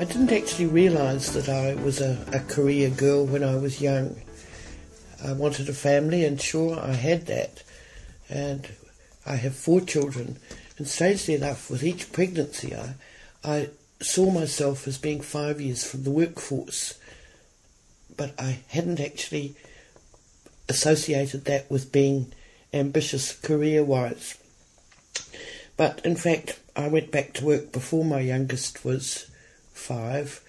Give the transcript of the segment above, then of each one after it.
didn't actually realise that I was a career girl when I was young. I wanted a family, and sure, I had that. And I have 4 children, and strangely enough, with each pregnancy, I saw myself as being 5 years from the workforce, but I hadn't actually associated that with being ambitious career-wise. But in fact, I went back to work before my youngest was 5.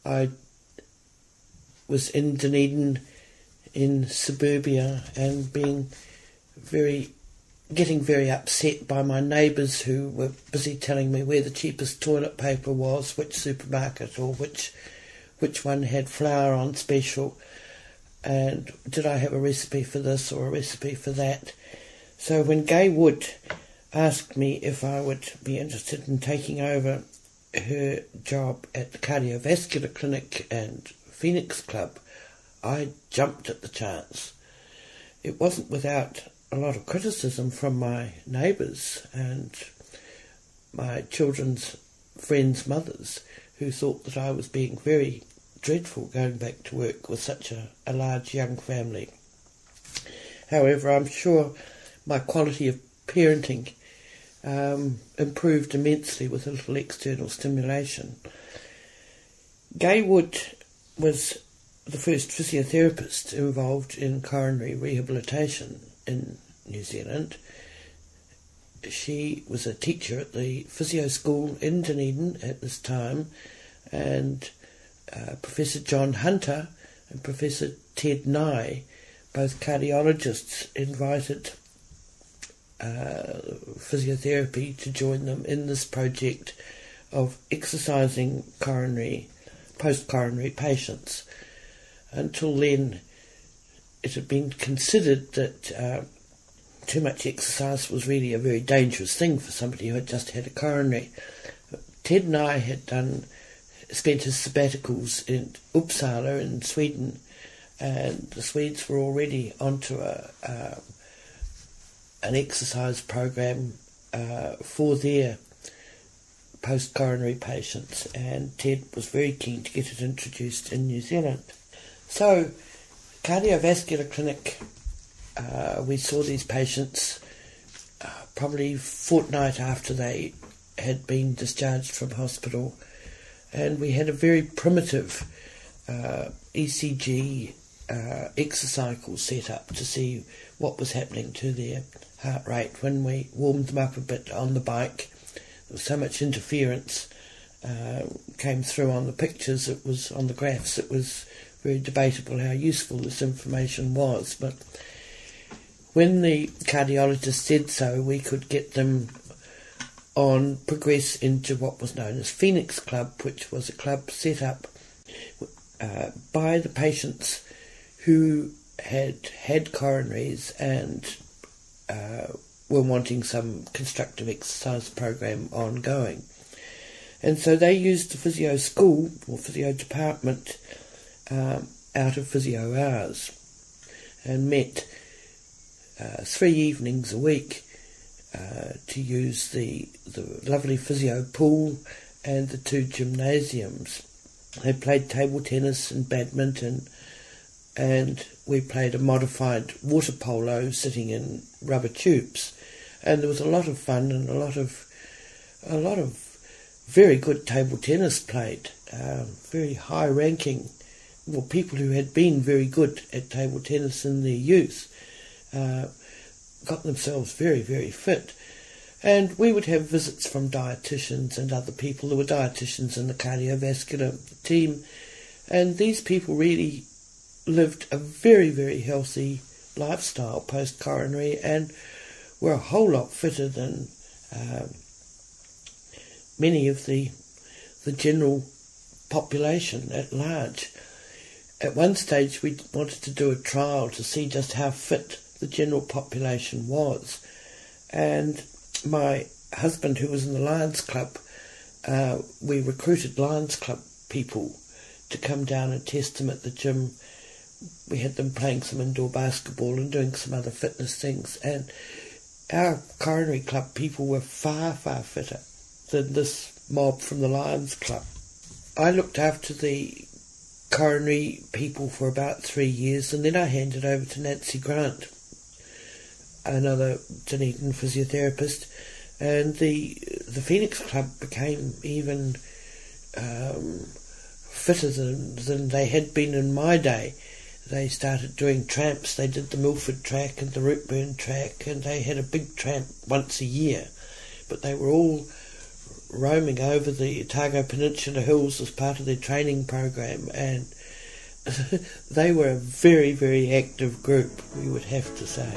I was in Dunedin in suburbia and getting very upset by my neighbours who were busy telling me where the cheapest toilet paper was, which supermarket, or which one had flour on special, and did I have a recipe for this or a recipe for that. So when Gay Wood asked me if I would be interested in taking over her job at the cardiovascular clinic and Phoenix Club, I jumped at the chance. It wasn't without a lot of criticism from my neighbours and my children's friends' mothers, who thought that I was being very dreadful going back to work with such a large young family. However, I'm sure my quality of parenting improved immensely with a little external stimulation. Gay Wood was the first physiotherapist involved in coronary rehabilitation in New Zealand. She was a teacher at the physio school in Dunedin at this time, and Professor John Hunter and Professor Ted Nye, both cardiologists, invited physiotherapy to join them in this project of exercising post-coronary patients. Until then, it had been considered that too much exercise was really a very dangerous thing for somebody who had just had a coronary. Ted and I had spent his sabbaticals in Uppsala in Sweden, and the Swedes were already onto an exercise program for their post-coronary patients, and Ted was very keen to get it introduced in New Zealand. So, cardiovascular clinic, we saw these patients probably a fortnight after they had been discharged from hospital, and we had a very primitive ECG exercycle set up to see what was happening to their heart rate when we warmed them up a bit on the bike. There was so much interference came through on the pictures, it was on the graphs, it was very debatable how useful this information was, but when the cardiologist said so, we could get them on progress into what was known as Phoenix Club, which was a club set up by the patients who had coronaries and were wanting some constructive exercise program ongoing. And so they used the physio school or physio department out of physio hours and met 3 evenings a week to use the lovely physio pool and the 2 gymnasiums. They played table tennis and badminton, and we played a modified water polo sitting in rubber tubes, and there was a lot of fun and a lot of very good table tennis played, very high ranking, people who had been very good at table tennis in their youth got themselves very, very fit. And we would have visits from dietitians and other people. There were dietitians in the cardiovascular team, and these people really lived a very, very healthy lifestyle post-coronary and were a whole lot fitter than many of the general population at large. At one stage we wanted to do a trial to see just how fit the general population was, and my husband, who was in the Lions Club, we recruited Lions Club people to come down and test them at the gym. We had them playing some indoor basketball and doing some other fitness things, and our coronary club people were far, far fitter than this mob from the Lions Club. I looked after the coronary people for about 3 years, and then I handed over to Nancy Grant, another Dunedin physiotherapist, and the Phoenix Club became even fitter than they had been in my day. They started doing tramps. They did the Milford track and the Rootburn track, and they had a big tramp once a year. But they were all roaming over the Otago Peninsula Hills as part of their training program, and they were a very, very active group, we would have to say.